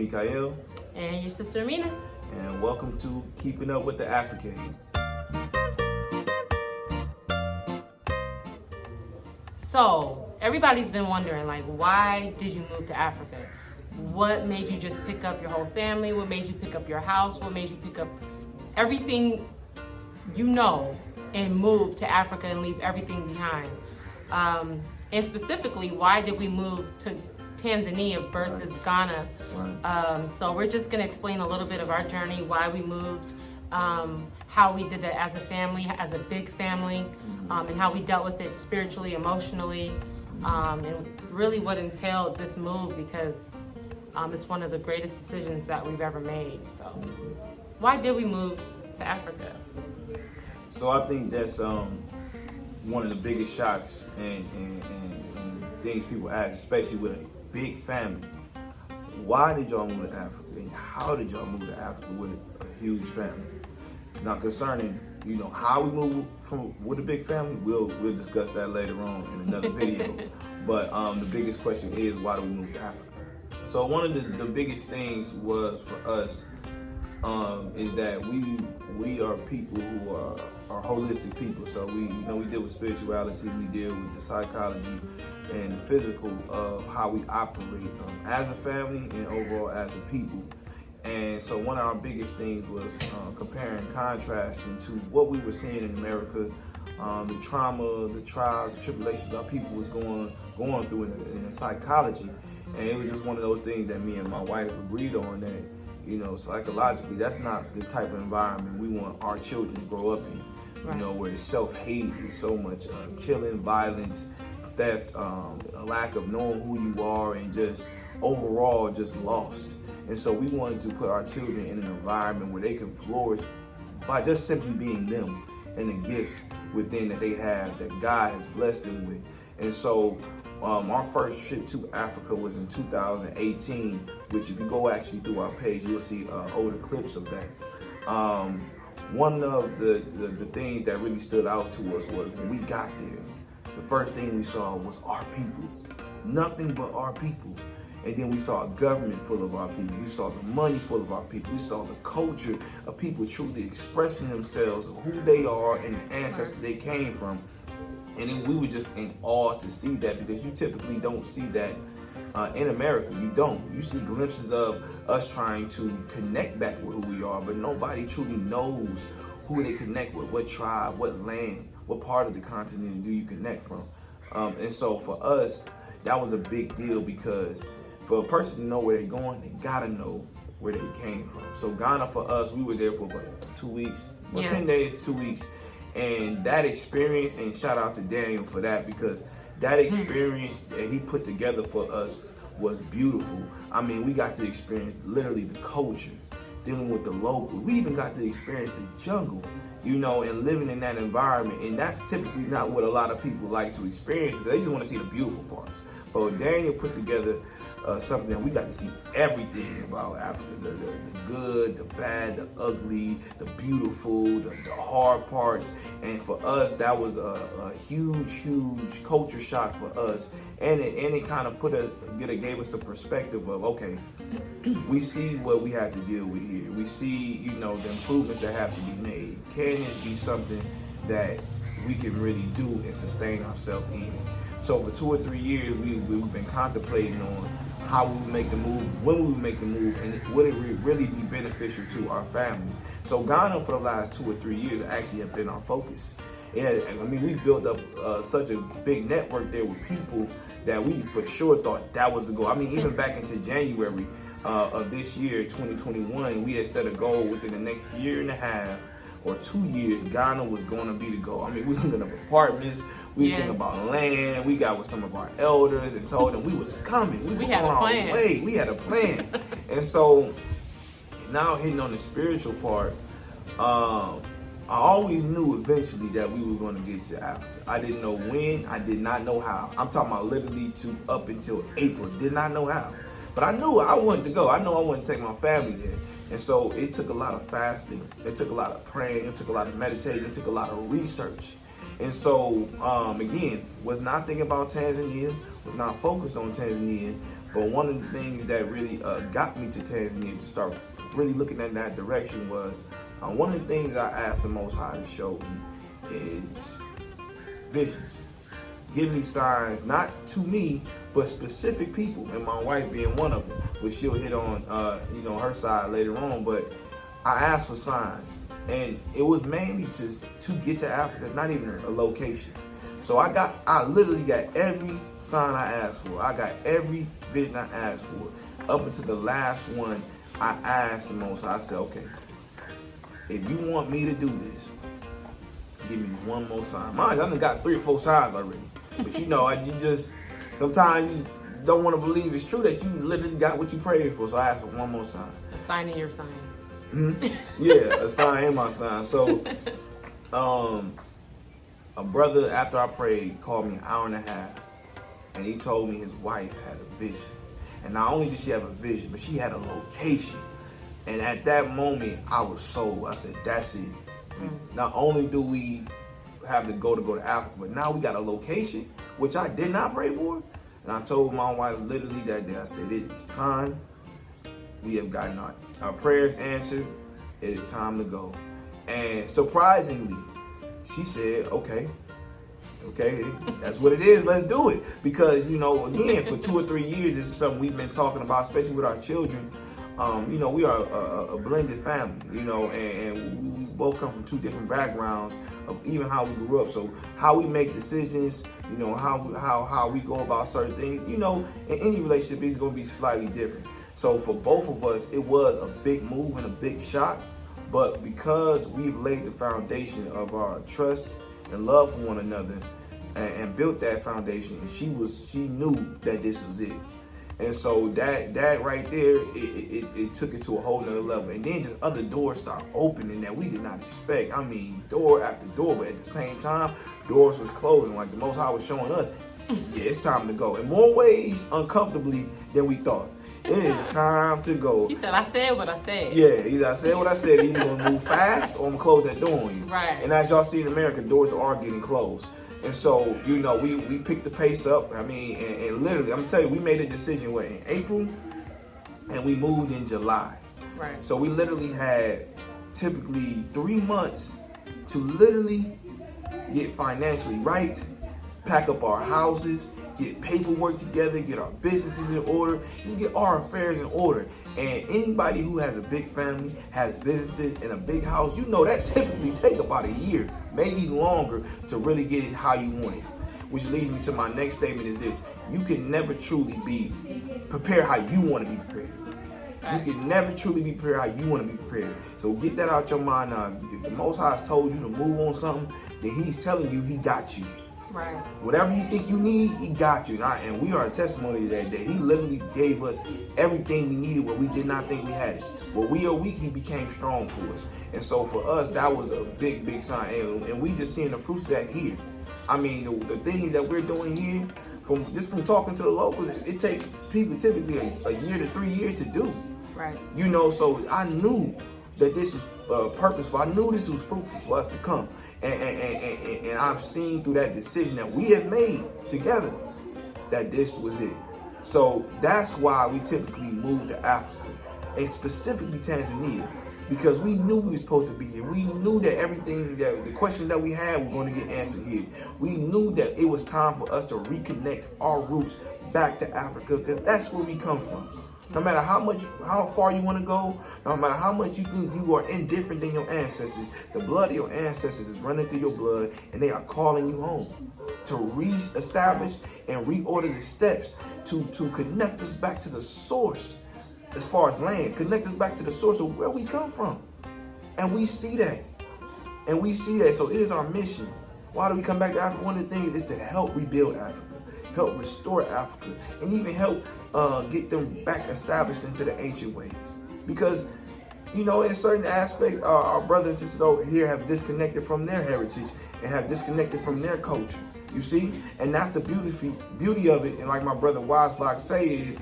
Mikael. And your sister Amina. And welcome to Keeping Up with the Africans. So, everybody's been wondering, like, why did you move to Africa? What made you just pick up your whole family? What made you pick up your house? What made you pick up everything you know and move to Africa and leave everything behind? And specifically, why did we move to Tanzania versus Ghana? So we're just going to explain a little bit of our journey, why we moved, how we did that as a family, as a big family, and how we dealt with it spiritually, emotionally, and really what entailed this move, because it's one of the greatest decisions that we've ever made. So why did we move to Africa? So I think that's one of the biggest shocks and things people ask, especially with a big family. Why did y'all move to Africa, and how did y'all move to Africa with a huge family? Now, concerning how we move with a big family, we'll discuss that later on in another video. But the biggest question is, why do we move to Africa? So one of the biggest things was for us is that we are people who are holistic people. So we deal with spirituality, we deal with the psychology and the physical of how we operate as a family and overall as a people. And so one of our biggest things was comparing and contrasting to what we were seeing in America, the trauma, the trials, the tribulations our people was going through in the psychology. And it was just one of those things that me and my wife agreed on, that psychologically, that's not the type of environment we want our children to grow up in. Right. Where self-hate is so much, killing, violence, theft, a lack of knowing who you are, and just overall just lost. And so we wanted to put our children in an environment where they can flourish by just simply being them and the gift within that they have, that God has blessed them with. And so our first trip to Africa was in 2018, which if you go actually through our page, you'll see older clips of that. One of the things that really stood out to us was when we got there, the first thing we saw was our people, nothing but our people. And then we saw a government full of our people. We saw the money full of our people. We saw the culture of people truly expressing themselves, who they are and the ancestors they came from. And then we were just in awe to see that, because you typically don't see that in America. You don't. You see glimpses of us trying to connect back with who we are, but nobody truly knows who they connect with, what tribe, what land, what part of the continent do you connect from. And so for us, that was a big deal, because for a person to know where they're going, they gotta know where they came from. So Ghana, for us, we were there for about 2 weeks, 10 days, 2 weeks. And that experience, and shout out to Daniel for that, because that experience that he put together for us was beautiful. I mean, we got to experience literally the culture, dealing with the locals. We even got to experience the jungle, and living in that environment. And that's typically not what a lot of people like to experience, because they just want to see the beautiful parts. But Daniel put together something that we got to see everything about Africa, the good, the bad, the ugly, the beautiful, the hard parts. And for us, that was a huge culture shock for us. And it kind of gave us a perspective of, okay, we see what we have to deal with here. We see, the improvements that have to be made. Can this be something that we can really do and sustain ourselves in? So for 2 or 3 years, we've been contemplating on how we would make the move, when we would make the move, and would it really be beneficial to our families. So Ghana, for the last 2 or 3 years, actually have been our focus. And we've built up such a big network there with people that we for sure thought that was the goal. Even back into January of this year, 2021, we had set a goal within the next year and a half or 2 years, Ghana was going to be the goal. We was looking at apartments, we were thinking about land, we got with some of our elders and told them we was coming. We had a plan. We had a plan. And so now hitting on the spiritual part, I always knew eventually that we were going to get to Africa. I didn't know when, I did not know how. I'm talking about literally to up until April, did not know how. But I knew I wanted to go. I know I wanted to take my family there. And so it took a lot of fasting, it took a lot of praying, it took a lot of meditating, it took a lot of research. And so, again, was not thinking about Tanzania, was not focused on Tanzania, But one of the things that really got me to Tanzania to start really looking in that direction was one of the things I asked the Most High to show me is visions. Give me signs, not to me, but specific people, and my wife being one of them, which she'll hit on, her side later on. But I asked for signs, and it was mainly to get to Africa, not even a location. So I literally got every sign I asked for. I got every vision I asked for. Up until the last one, I asked the Most High. I said, okay, if you want me to do this, give me one more sign. Mind you, I done got 3 or 4 signs already. But you just, sometimes you don't want to believe it's true that you literally got what you prayed for. So I asked for one more sign. A sign in your sign. Mm-hmm. Yeah, a sign in my sign. So, a brother, after I prayed, called me an hour and a half. And he told me his wife had a vision. And not only did she have a vision, but she had a location. And at that moment, I was sold. I said, that's it. Not only do we have to go to Africa, but now we got a location, which I did not pray for. And I told my wife literally that day, I said, it is time. We have gotten our prayers answered. It is time to go. And surprisingly, she said, okay, that's what it is. Let's do it. Because, again, for 2 or 3 years, this is something we've been talking about, especially with our children. We are a blended family, and we both come from 2 different backgrounds of even how we grew up. So how we make decisions, how we go about certain things, in any relationship is going to be slightly different. So for both of us, it was a big move and a big shock. But because we've laid the foundation of our trust and love for one another and built that foundation, and she knew that this was it. And so that right there, it took it to a whole nother level. And then just other doors start opening that we did not expect. I mean, door after door, but at the same time, doors was closing. Like the Most High was showing us, yeah, it's time to go. In more ways, uncomfortably than we thought. It is time to go. He said, I said what I said. Yeah, either I said what I said, either going to move fast or I'm going to close that door on you. Right. And as y'all see in America, doors are getting closed. And so, we picked the pace up. I mean, and literally, I'm going to tell you, we made a decision, in April, and we moved in July. Right. So we literally had typically 3 months to literally get financially right, pack up our houses, get paperwork together, get our businesses in order, just get our affairs in order. And anybody who has a big family, has businesses and a big house, that typically take about a year, maybe longer, to really get it how you want it. Which leads me to my next statement is this: you can never truly be prepared how you want to be prepared. You can never truly be prepared how you want to be prepared. So get that out your mind now. If the Most High has told you to move on something, then He's telling you He got you. Right. Whatever you think you need, He got you. And we are a testimony to that He literally gave us everything we needed where we did not think we had it. Where we are weak, He became strong for us. And so for us, that was a big, big sign. And we just seeing the fruits of that here. I mean, the things that we're doing here, from talking to the locals, it takes people typically a year to 3 years to do. Right. So I knew that this was purposeful. I knew this was fruitful for us to come. And I've seen through that decision that we have made together that this was it. So that's why we typically move to Africa, and specifically Tanzania, because we knew we were supposed to be here. We knew that everything, the questions that we had were going to get answered here. We knew that it was time for us to reconnect our roots back to Africa, because that's where we come from. No matter how far you want to go, no matter how much you think you are indifferent than your ancestors, the blood of your ancestors is running through your blood, and they are calling you home to re-establish and reorder the steps to connect us back to the source as far as land, connect us back to the source of where we come from. And we see that. So it is our mission. Why do we come back to Africa? One of the things is to help rebuild Africa, help restore Africa, and even help get them back established into the ancient ways. Because, in certain aspects, our brothers and sisters over here have disconnected from their heritage and have disconnected from their culture. You see? And that's the beauty of it. And like my brother Wiseblock say is,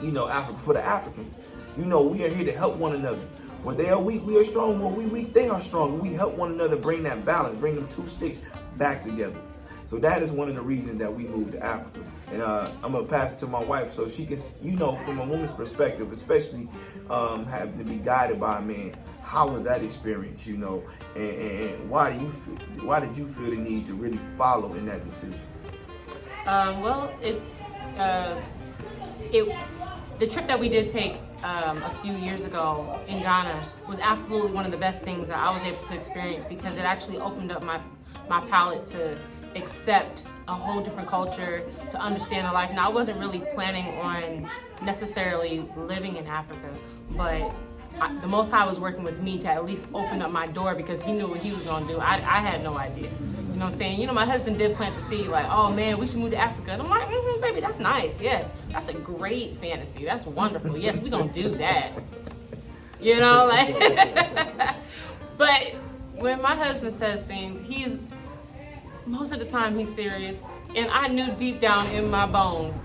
Africa for the Africans. We are here to help one another. When they are weak, we are strong. When we weak, they are strong. We help one another bring that balance, bring them 2 sticks back together. So that is one of the reasons that we moved to Africa. and I'm gonna pass it to my wife so she can, you know, from a woman's perspective, especially having to be guided by a man. How was that experience, you know, and why did you feel the need to really follow in that decision? Well, the trip that we did take a few years ago in Ghana was absolutely one of the best things that I was able to experience, because it actually opened up my palate to accept a whole different culture, to understand the life. Now, I wasn't really planning on necessarily living in Africa, but the Most High was working with me to at least open up my door, because he knew what he was going to do. I had no idea. You know what I'm saying? You know, my husband did plant the seed, like, oh man, we should move to Africa. And I'm like, baby, that's nice. Yes, that's a great fantasy. That's wonderful. Yes, we're going to do that. You know, like, but when my husband says things, most of the time he's serious. And I knew deep down in my bones,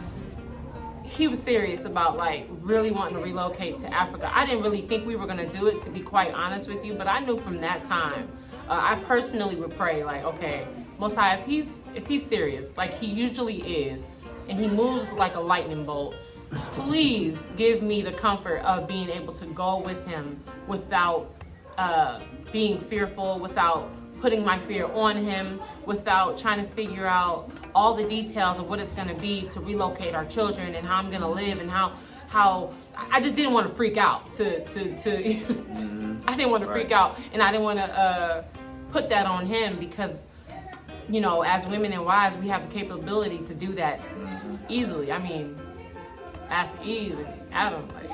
he was serious about like really wanting to relocate to Africa. I didn't really think we were gonna do it, to be quite honest with you, but I knew from that time, I personally would pray like, okay, Most High, if he's serious, like he usually is, and he moves like a lightning bolt, please give me the comfort of being able to go with him without being fearful, without putting my fear on him, without trying to figure out all the details of what it's going to be to relocate our children and how I'm going to live, and how I just didn't want to freak out I didn't want to freak out, and I didn't want to put that on him, because you know, as women and wives, we have the capability to do that easily. I mean, ask Eve and Adam, like,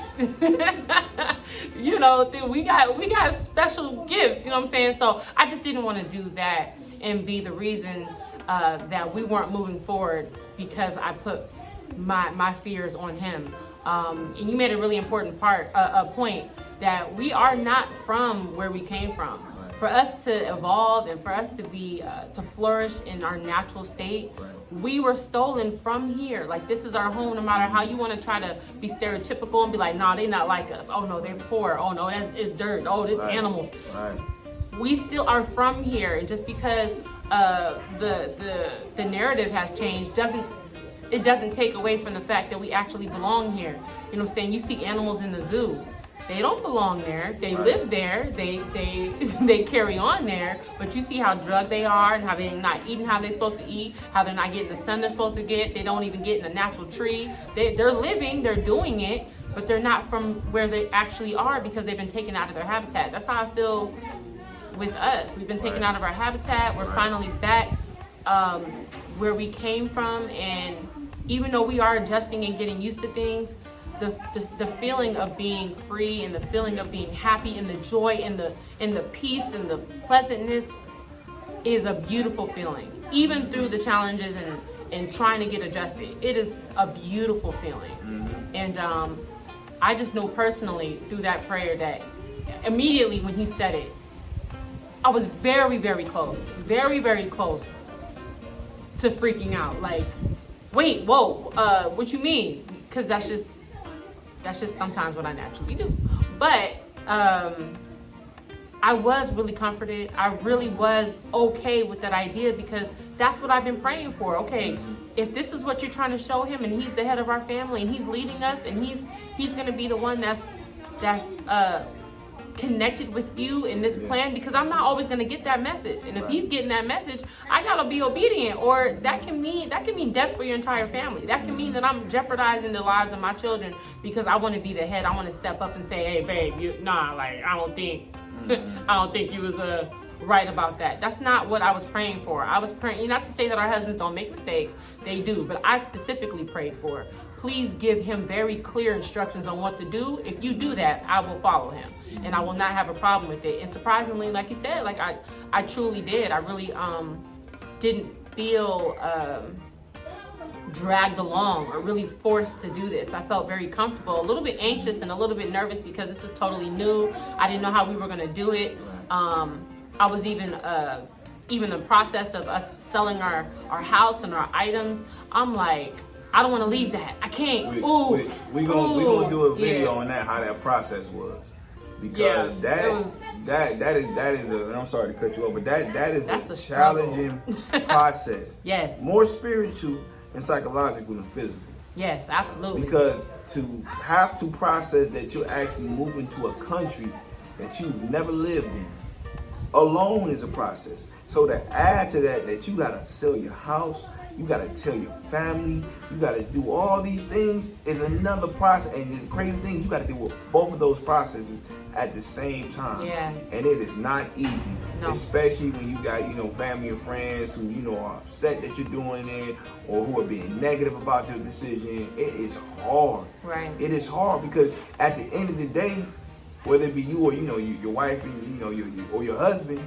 you know, we got special gifts, you know what I'm saying? So I just didn't want to do that and be the reason that we weren't moving forward, because I put my fears on him. And you made a really important point, that we are not from where we came from. For us to evolve and for us to be to flourish in our natural state, we were stolen from here. Like, this is our home. No matter how you want to try to be stereotypical and be like, nah, they not like us. Oh no, they're poor. Oh no, it's dirt. Oh, this animals. We still are from here, and just because the narrative has changed doesn't take away from the fact that we actually belong here. You know what I'm saying? You see animals in the zoo. They don't belong there. They live there. They carry on there. But you see how drugged they are, and how they're not eating how they're supposed to eat, how they're not getting the sun they're supposed to get. They don't even get in a natural tree. They're living, they're doing it, but they're not from where they actually are, because they've been taken out of their habitat. That's how I feel with us. We've been taken out of our habitat. We're finally back where we came from, and even though we are adjusting and getting used to things, the feeling of being free, and the feeling of being happy, and the joy, and the peace, and the pleasantness is a beautiful feeling. Even through the challenges and trying to get adjusted, it is a beautiful feeling. And I just know personally through that prayer that immediately when he said it, I was very, very close to freaking out. Like, wait, whoa, what you mean? Because that's just sometimes what I naturally do. But I was really comforted. I really was okay with that idea, because that's what I've been praying for. Okay, if this is what you're trying to show him, and he's the head of our family, and he's leading us, and he's going to be the one that's connected with you in this plan, because I'm not always going to get that message. And if he's getting that message, I got to be obedient, or that can mean death for your entire family. That can mean that I'm jeopardizing the lives of my children, because I want to be the head. I want to step up and say, hey babe, I don't think you was right about that. That's not what I was praying for. I was praying, not to say that our husbands don't make mistakes, they do, but I specifically prayed for, please give him very clear instructions on what to do. If you do that, I will follow him, and I will not have a problem with it. And surprisingly, like you said, like I truly did. I really didn't feel dragged along or really forced to do this. I felt very comfortable, a little bit anxious and a little bit nervous, because this is totally new. I didn't know how we were going to do it. I was even the process of us selling our house and our items. I'm like, I don't want to leave that. I can't. We gonna do a video on that, how that process was, because that is a. And I'm sorry to cut you off, but that is a challenging process. Yes. More spiritual and psychological and physical. Yes, absolutely. Because to have to process that you're actually moving to a country that you've never lived in alone is a process. So to add to that you gotta sell your house, you gotta tell your family, you gotta do all these things is another process. And the crazy thing is you gotta deal with both of those processes at the same time. Yeah. And it is not easy. No. Especially when you got, family and friends who, are upset that you're doing it or who are being negative about your decision. It is hard. Right. It is hard because at the end of the day, whether it be you or your wife and or your husband,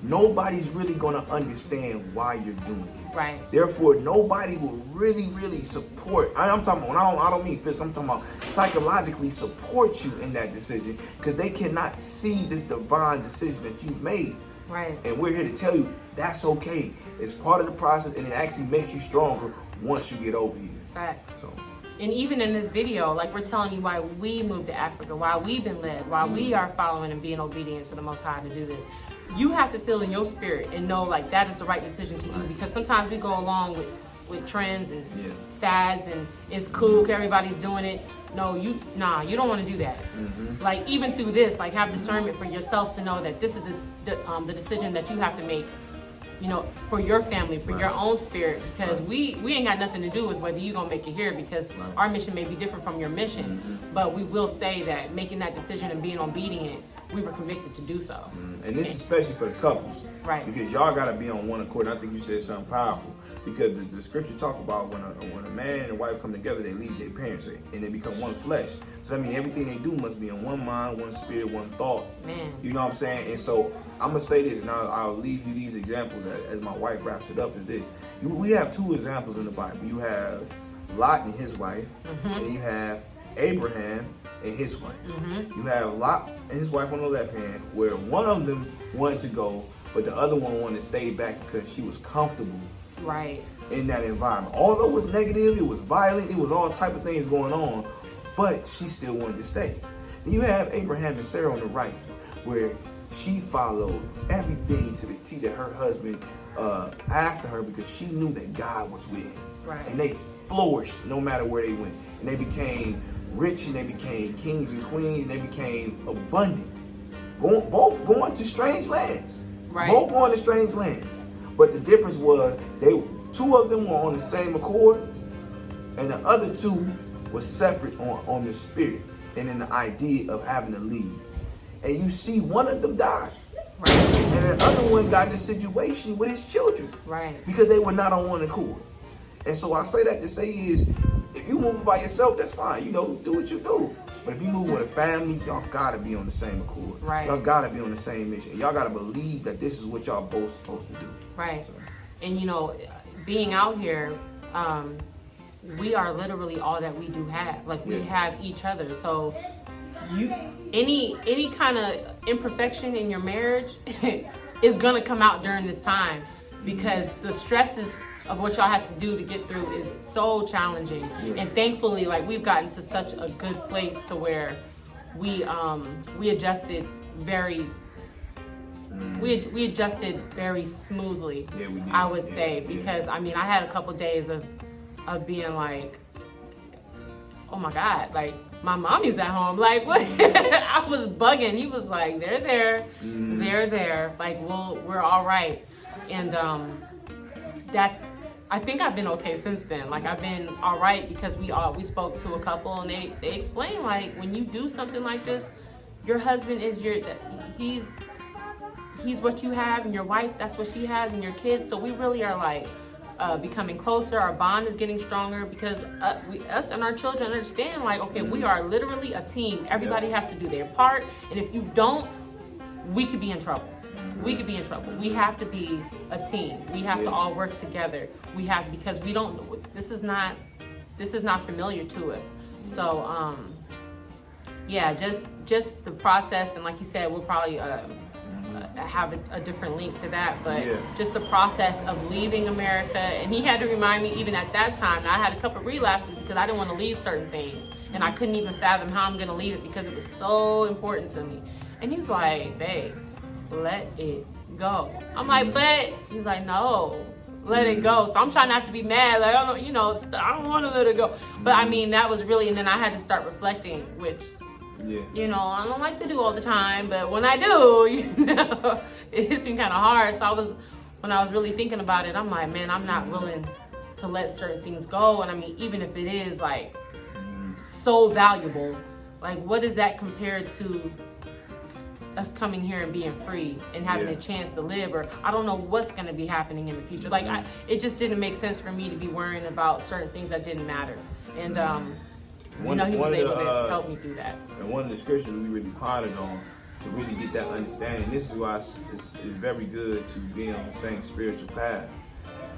nobody's really gonna understand why you're doing it. Right. Therefore, nobody will really support. I'm talking about. I don't mean physical. I'm talking about psychologically support you in that decision because they cannot see this divine decision that you've made. Right. And we're here to tell you that's okay. It's part of the process, and it actually makes you stronger once you get over here. Facts. So. And even in this video, like we're telling you why we moved to Africa, why we've been led, why we are following and being obedient to the Most High to do this. You have to feel in your spirit and know like that is the right decision to you, because sometimes we go along with trends and fads and it's cool, everybody's doing it. No, you don't want to do that. Mm-hmm. Like even through this, like have discernment for yourself to know that this is the decision that you have to make, for your family, for your own spirit, because we ain't got nothing to do with whether you gonna make it here, because our mission may be different from your mission, but we will say that making that decision and being obedient, we were convicted to do so. And this is especially for the couples, right? Because y'all gotta be on one accord. I think you said something powerful, because the scripture talk about when a man and a wife come together, they leave their parents and they become one flesh. So that means everything they do must be in one mind, one spirit, one thought. Man. You know what I'm saying? And so I'm gonna say this, and I'll leave you these examples as my wife wraps it up. Is this? We have two examples in the Bible. You have Lot and his wife, and you have Abraham and his wife. You have Lot and his wife on the left hand, where one of them wanted to go, but the other one wanted to stay back because she was comfortable in that environment. Although it was negative, it was violent, it was all type of things going on, but she still wanted to stay. Then you have Abraham and Sarah on the right, where she followed everything to the T that her husband asked of her, because she knew that God was with him. And they flourished no matter where they went. And they became rich, and they became kings and queens, and they became abundant. Both going to strange lands. Both going to strange lands. But the difference was two of them were on the same accord, and the other two were separate on the spirit and in the idea of having to lead. And you see one of them died. And the other one got in a situation with his children. Because they were not on one accord. And so I say that to say is, if you move by yourself, that's fine. Do what you do. But if you move with a family, y'all gotta be on the same accord. Y'all gotta be on the same mission. Y'all gotta believe that this is what y'all both supposed to do. And being out here, we are literally all that we do have. Like we have each other. So any kind of imperfection in your marriage is gonna come out during this time, because the stresses of what y'all have to do to get through is so challenging. And thankfully, like we've gotten to such a good place to where we adjusted very we adjusted very smoothly. I would say, because I had a couple days of being like, oh my God, like my mommy's at home. Like what? I was bugging. He was like, they're there, they're there. Like we're all right. And I think I've been okay since then. Like I've been all right, because we spoke to a couple, and they explained, like, when you do something like this, your husband is he's what you have, and your wife, that's what she has, and your kids. So we really are like becoming closer. Our bond is getting stronger, because us and our children understand, like, okay, we are literally a team. Everybody has to do their part, and if you don't, we could be in trouble. We could be in trouble. We have to be a team. We have to all work together. Because we don't. This is not familiar to us. So just the process, and like you said, we'll probably have a different link to that. But just the process of leaving America, and he had to remind me even at that time. I had a couple of relapses because I didn't want to leave certain things, and I couldn't even fathom how I'm going to leave it, because it was so important to me. And he's like, babe, let it go. I'm like, but he's like, no, let it go. So I'm trying not to be mad. Like, I don't want to let it go. But I mean, that was really, and then I had to start reflecting, which, I don't like to do all the time. But when I do, it hits me kind of hard. So when I was really thinking about it, I'm like, man, I'm not willing to let certain things go. And I mean, even if it is like so valuable, like what is that compared to us coming here and being free and having a chance to live? Or I don't know what's going to be happening in the future. Like it just didn't make sense for me to be worrying about certain things that didn't matter. And he was able to help me through that. And one of the scriptures we really pondered on to really get that understanding. This is why it's very good to be on the same spiritual path,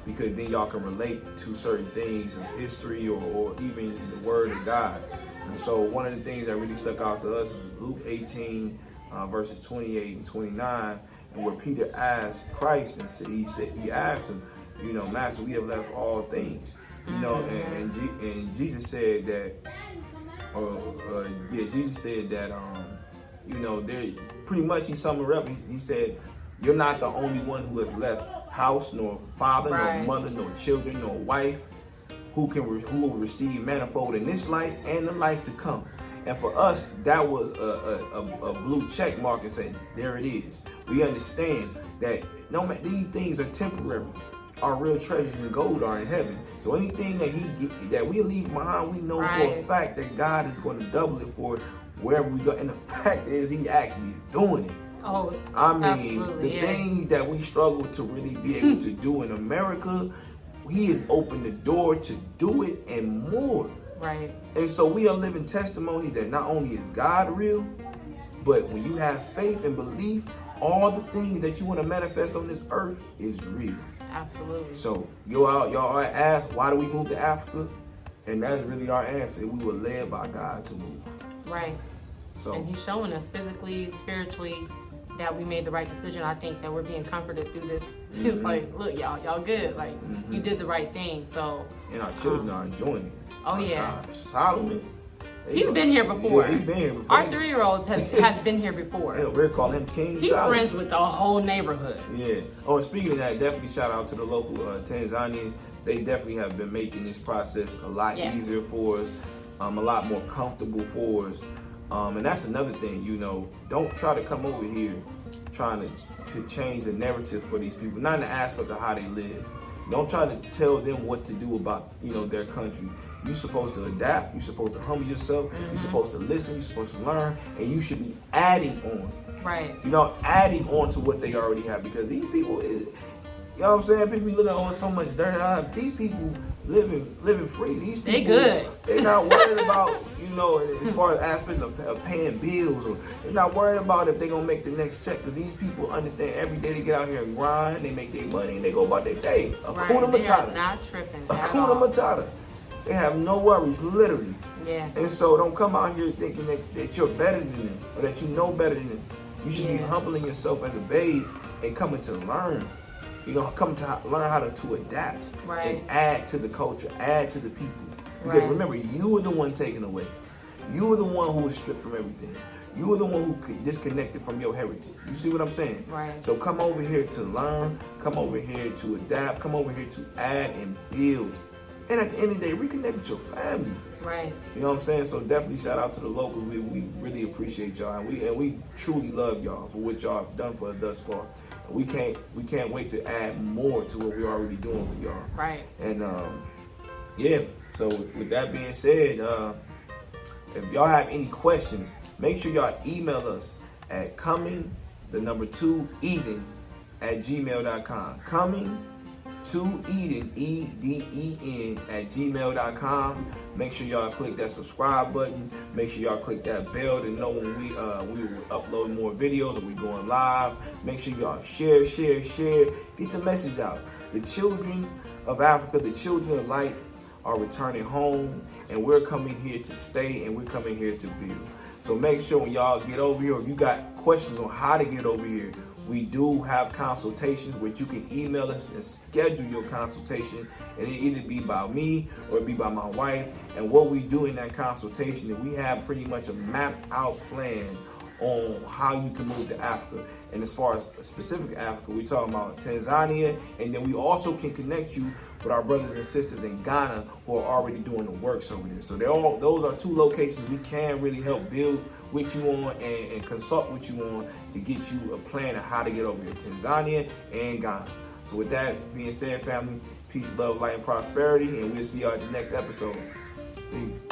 because then y'all can relate to certain things of history or even the Word of God. And so one of the things that really stuck out to us was Luke 18, verses 28 and 29, and where Peter asked Christ, and he asked him, Master, we have left all things, and Jesus said that, Jesus said that, there pretty much he summed it up. He said, you're not the only one who has left house, nor father, nor mother, nor children, nor wife, who will receive manifold in this life and the life to come. And for us, that was a blue check mark and saying, there it is. We understand that these things are temporary. Our real treasures and gold are in heaven. So anything that we leave behind, we know for a fact that God is going to double it for wherever we go. And the fact is, he actually is doing it. Oh, I mean, the things that we struggle to really be able to do in America, he has opened the door to do it and more. Right. And so we are living testimony that not only is God real, but when you have faith and belief, all the things that you want to manifest on this earth is real. Absolutely. So y'all ask, why do we move to Africa? And that's really our answer. We were led by God to move. Right. So, and he's showing us physically, spiritually, that we made the right decision. I think that we're being comforted through this. It's like, look, y'all good. Like, you did the right thing. So, and our children are enjoying it. Oh, yeah. Solomon. He's been here before. Yeah, he's been here before. Our 3-year-old has been here before. Yeah, we're calling him King He's Solomon. friends with the whole neighborhood. Yeah. Oh, and speaking of that, definitely shout out to the local Tanzanians. They definitely have been making this process a lot easier for us, a lot more comfortable for us. And that's another thing, don't try to come over here trying to change the narrative for these people, not in the aspect of how they live. Don't try to tell them what to do about, their country. You're supposed to adapt. You're supposed to humble yourself. You're supposed to listen. You're supposed to learn. And you should be adding on. Right. Adding on to what they already have. Because these people, you know what I'm saying? People be looking at so much dirt. These people living free. These people, they good. They're not worried about, as far as aspects of paying bills, or they're not worried about if they're going to make the next check, because these people understand every day they get out here and grind, they make their money, and they go about their day. Hakuna Matata. They are not tripping Hakuna Matata. They have no worries, literally. Yeah. And so don't come out here thinking that you're better than them, or that you know better than them. You should be humbling yourself as a babe and coming to learn. Come to learn how to adapt and add to the culture, add to the people. Because remember, you were the one taken away. You were the one who was stripped from everything. You were the one who disconnected from your heritage. You see what I'm saying? Right. So come over here to learn. Come over here to adapt. Come over here to add and build. And at the end of the day, reconnect with your family. Right. You know what I'm saying? So definitely shout out to the locals. We really appreciate y'all, and we truly love y'all for what y'all have done for us thus far. We can't wait to add more to what we're already doing for y'all. Right. And so with that being said, if y'all have any questions, make sure y'all email us at coming2eden@gmail.com. Coming2eden, EDEN @gmail.com. Make sure y'all click that subscribe button. Make sure y'all click that bell to know when we will upload more videos or we going live. Make sure y'all share. Get the message out. The children of Africa, the children of light are returning home, and we're coming here to stay, and we're coming here to build. So make sure when y'all get over here, or you got questions on how to get over here, we do have consultations which you can email us and schedule your consultation, and it either be by me or it be by my wife. And what we do in that consultation is we have pretty much a mapped out plan on how you can move to Africa. And as far as specific Africa, we're talking about Tanzania, and then we also can connect you with our brothers and sisters in Ghana who are already doing the works over there. So those are 2 locations we can really help build with you on and consult with you on to get you a plan of how to get over here, Tanzania and Ghana. So with that being said, family, peace, love, light, and prosperity, and we'll see y'all at the next episode. Peace.